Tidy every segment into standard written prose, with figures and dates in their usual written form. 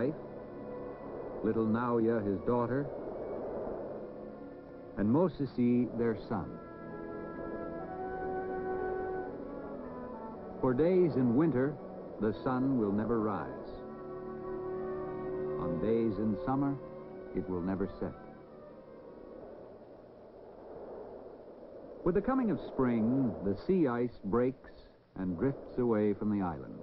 wife, little Nauya, his daughter, and Mosisi, their son. For days in winter, the sun will never rise. On days in summer, it will never set. With the coming of spring, the sea ice breaks and drifts away from the islands.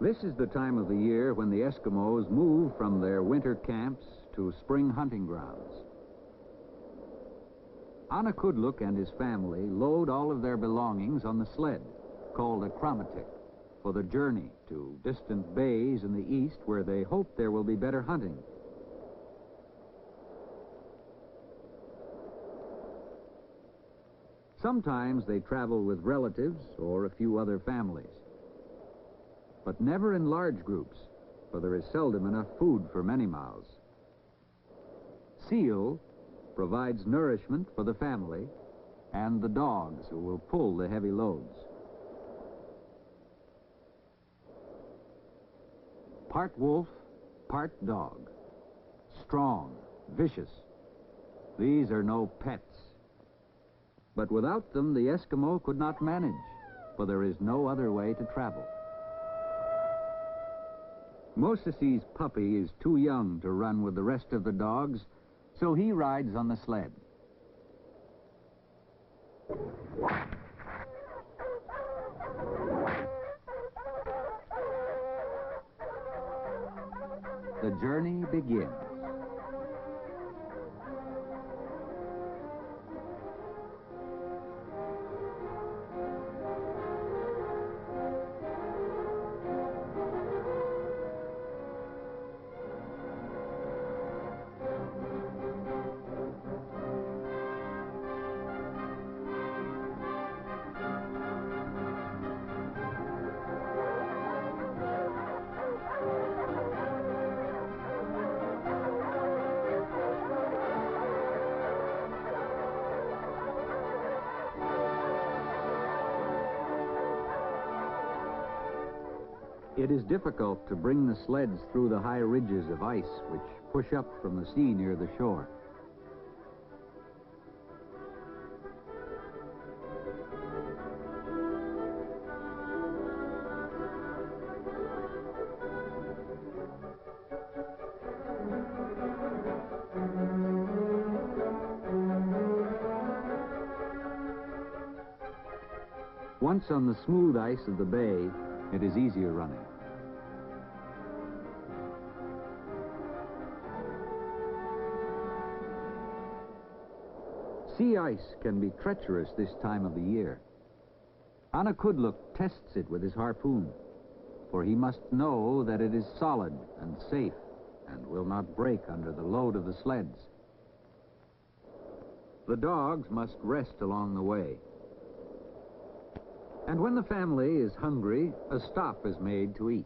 This is the time of the year when the Eskimos move from their winter camps to spring hunting grounds. Iqaluit and his family load all of their belongings on the sled, called a chromatic, for the journey to distant bays in the east where they hope there will be better hunting. Sometimes they travel with relatives or a few other families, but never in large groups, for there is seldom enough food for many mouths. Seal provides nourishment for the family and the dogs who will pull the heavy loads. Part wolf, part dog. Strong, vicious. These are no pets. But without them, the Eskimo could not manage, for there is no other way to travel. Mosisi's puppy is too young to run with the rest of the dogs, so he rides on the sled. The journey begins. It is difficult to bring the sleds through the high ridges of ice which push up from the sea near the shore. Once on the smooth ice of the bay, it is easier running. Sea ice can be treacherous this time of the year. Iqaluit tests it with his harpoon, for he must know that it is solid and safe and will not break under the load of the sleds. The dogs must rest along the way. And when the family is hungry, a stop is made to eat.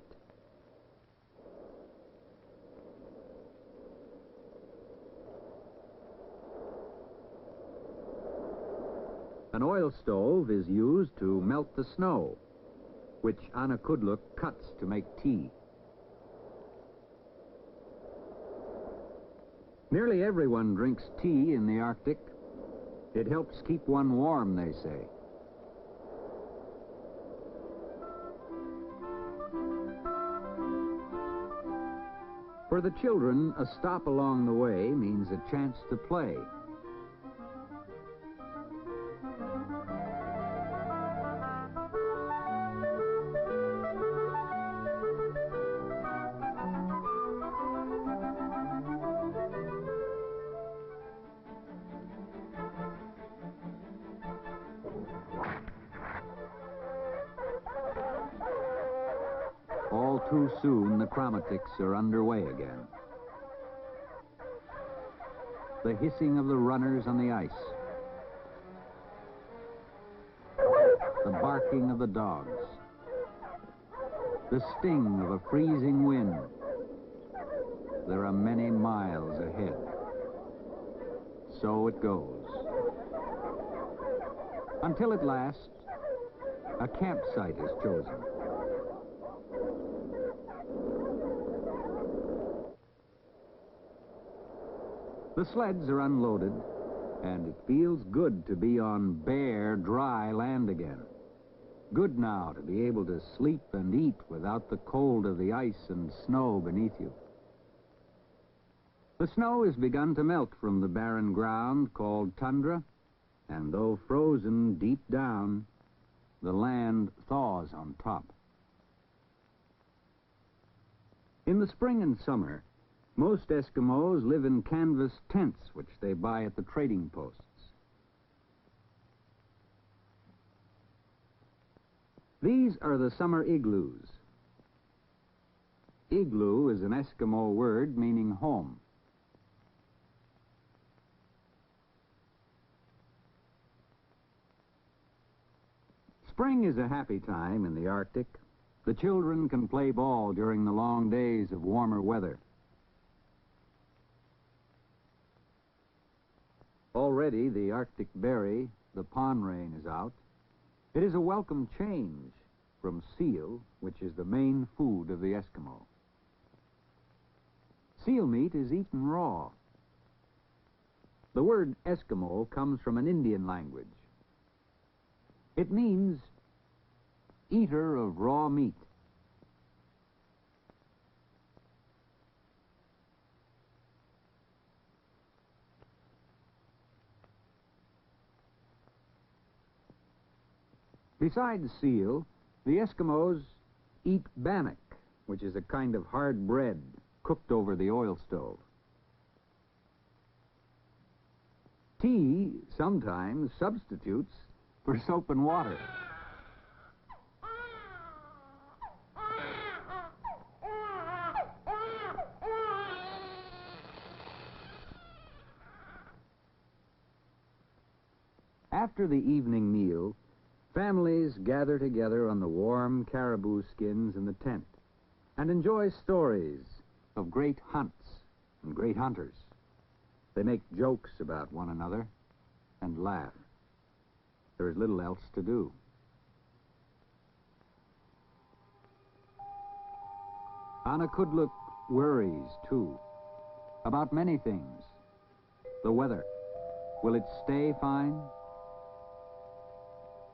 An oil stove is used to melt the snow, which Iqaluit cuts to make tea. Nearly everyone drinks tea in the Arctic. It helps keep one warm, they say. For the children, a stop along the way means a chance to play. All too soon, the chromatics are underway again. The hissing of the runners on the ice. The barking of the dogs. The sting of a freezing wind. There are many miles ahead. So it goes. Until at last, a campsite is chosen. The sleds are unloaded, and it feels good to be on bare, dry land again. Good now to be able to sleep and eat without the cold of the ice and snow beneath you. The snow has begun to melt from the barren ground called Tundra, and though frozen deep down, the land thaws on top. In the spring and summer, most Eskimos live in canvas tents, which they buy at the trading posts. These are the summer igloos. Igloo is an Eskimo word meaning home. Spring is a happy time in the Arctic. The children can play ball during the long days of warmer weather. Already the Arctic berry, the pond rain, is out. It is a welcome change from seal, which is the main food of the Eskimo. Seal meat is eaten raw. The word Eskimo comes from an Indian language. It means eater of raw meat. Besides seal, the Eskimos eat bannock, which is a kind of hard bread cooked over the oil stove. Tea sometimes substitutes for soap and water. After the evening meal, families gather together on the warm caribou skins in the tent and enjoy stories of great hunts and great hunters. They make jokes about one another and laugh. There is little else to do. Iqaluit worries, too, about many things. The weather. Will it stay fine?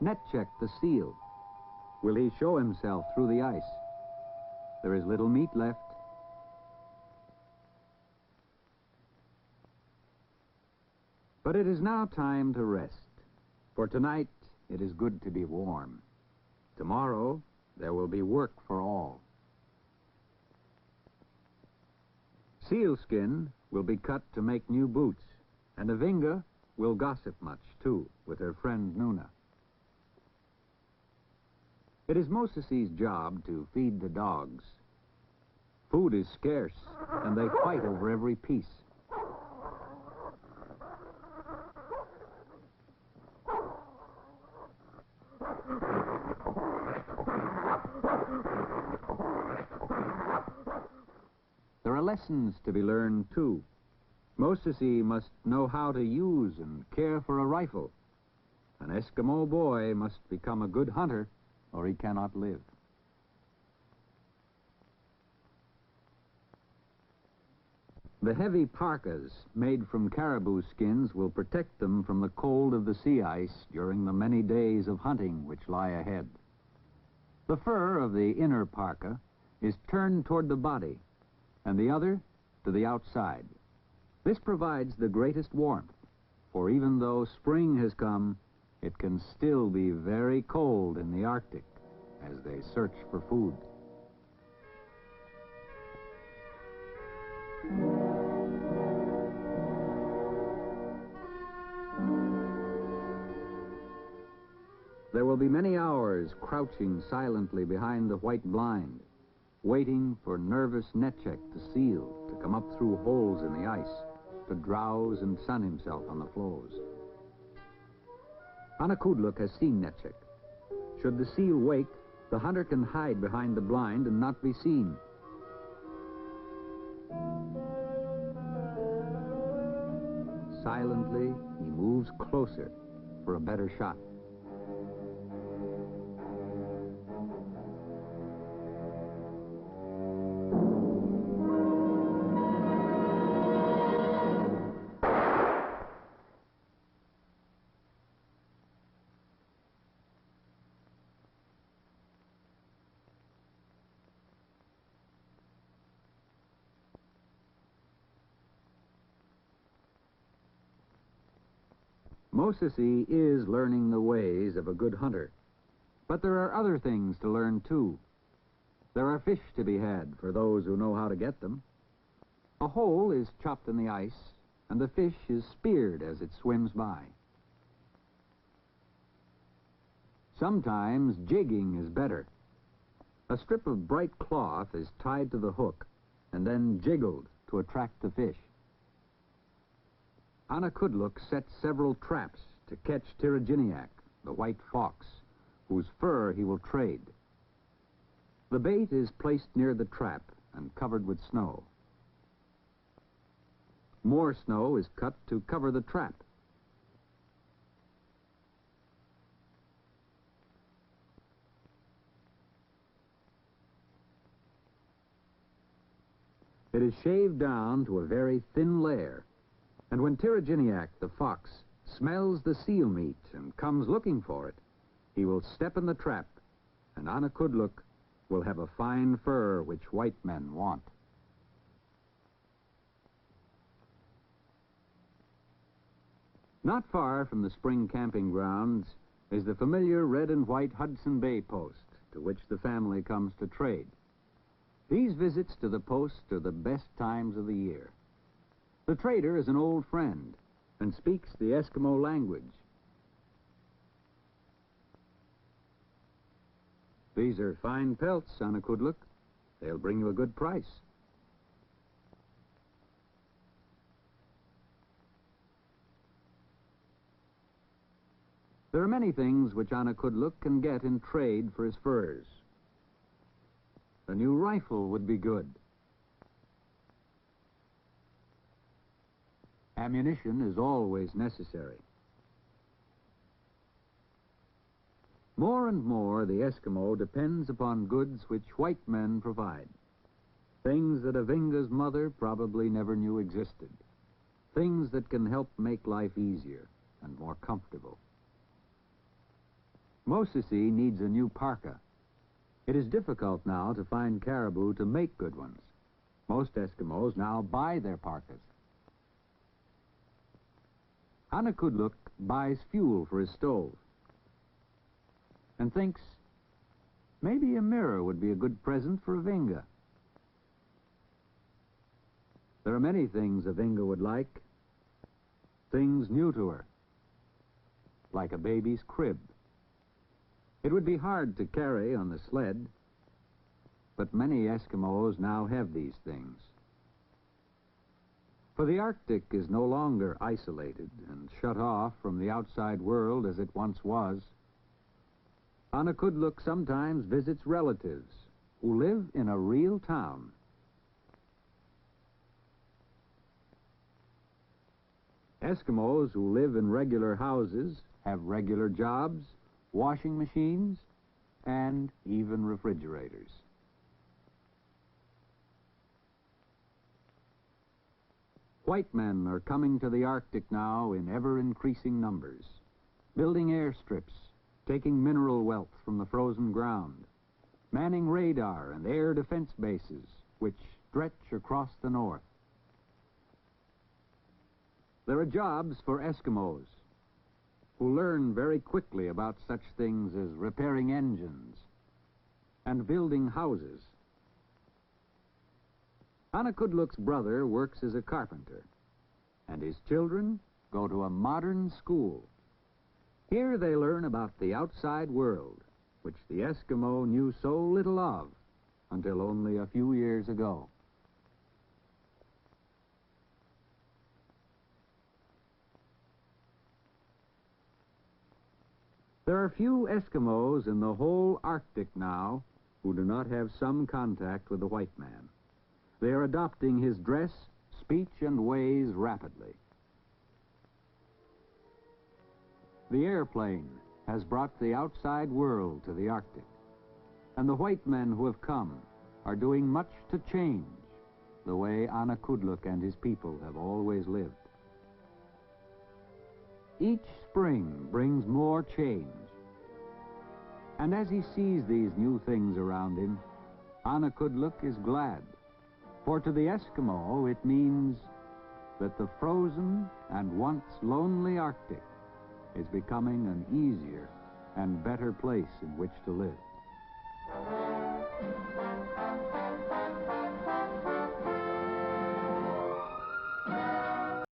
Netcheck the seal. Will he show himself through the ice? There is little meat left. But it is now time to rest. For tonight, it is good to be warm. Tomorrow, there will be work for all. Sealskin will be cut to make new boots, and Avinga will gossip much, too, with her friend Nuna. It is Moses's job to feed the dogs. Food is scarce, and they fight over every piece. There are lessons to be learned, too. Moses must know how to use and care for a rifle. An Eskimo boy must become a good hunter, or he cannot live. The heavy parkas made from caribou skins will protect them from the cold of the sea ice during the many days of hunting which lie ahead. The fur of the inner parka is turned toward the body, and the other to the outside. This provides the greatest warmth, for even though spring has come, it can still be very cold in the Arctic as they search for food. There will be many hours crouching silently behind the white blind, waiting for nervous Netcheck the seal to come up through holes in the ice, to drowse and sun himself on the floes. Iqaluit has seen Netcheck. Should the seal wake, the hunter can hide behind the blind and not be seen. Silently, he moves closer for a better shot. Mosesi is learning the ways of a good hunter. But there are other things to learn, too. There are fish to be had for those who know how to get them. A hole is chopped in the ice, and the fish is speared as it swims by. Sometimes jigging is better. A strip of bright cloth is tied to the hook and then jiggled to attract the fish. Iqaluit sets several traps to catch Tiriginiac, the white fox, whose fur he will trade. The bait is placed near the trap and covered with snow. More snow is cut to cover the trap. It is shaved down to a very thin layer, and when Tiriginiac, the fox, smells the seal meat and comes looking for it, he will step in the trap, and Iqaluit will have a fine fur which white men want. Not far from the spring camping grounds is the familiar red and white Hudson Bay post, to which the family comes to trade. These visits to the post are the best times of the year. The trader is an old friend and speaks the Eskimo language. These are fine pelts, Iqaluit. They'll bring you a good price. There are many things which Iqaluit can get in trade for his furs. A new rifle would be good. Ammunition is always necessary. More and more, the Eskimo depends upon goods which white men provide. Things that Avinga's mother probably never knew existed. Things that can help make life easier and more comfortable. Mosesi needs a new parka. It is difficult now to find caribou to make good ones. Most Eskimos now buy their parkas. Iqaluit buys fuel for his stove and thinks maybe a mirror would be a good present for Avinga. There are many things Avinga would like, things new to her, like a baby's crib. It would be hard to carry on the sled, but many Eskimos now have these things. For the Arctic is no longer isolated and shut off from the outside world as it once was. Iqaluit sometimes visits relatives who live in a real town. Eskimos who live in regular houses have regular jobs, washing machines, and even refrigerators. White men are coming to the Arctic now in ever-increasing numbers, building airstrips, taking mineral wealth from the frozen ground, manning radar and air defense bases which stretch across the north. There are jobs for Eskimos who learn very quickly about such things as repairing engines and building houses. Iqaluit's brother works as a carpenter, and his children go to a modern school. Here they learn about the outside world, which the Eskimo knew so little of until only a few years ago. There are few Eskimos in the whole Arctic now who do not have some contact with the white man. They are adopting his dress, speech, and ways rapidly. The airplane has brought the outside world to the Arctic, and the white men who have come are doing much to change the way Iqaluit and his people have always lived. Each spring brings more change, and as he sees these new things around him, Iqaluit is glad, for to the Eskimo it means that the frozen and once lonely Arctic is becoming an easier and better place in which to live.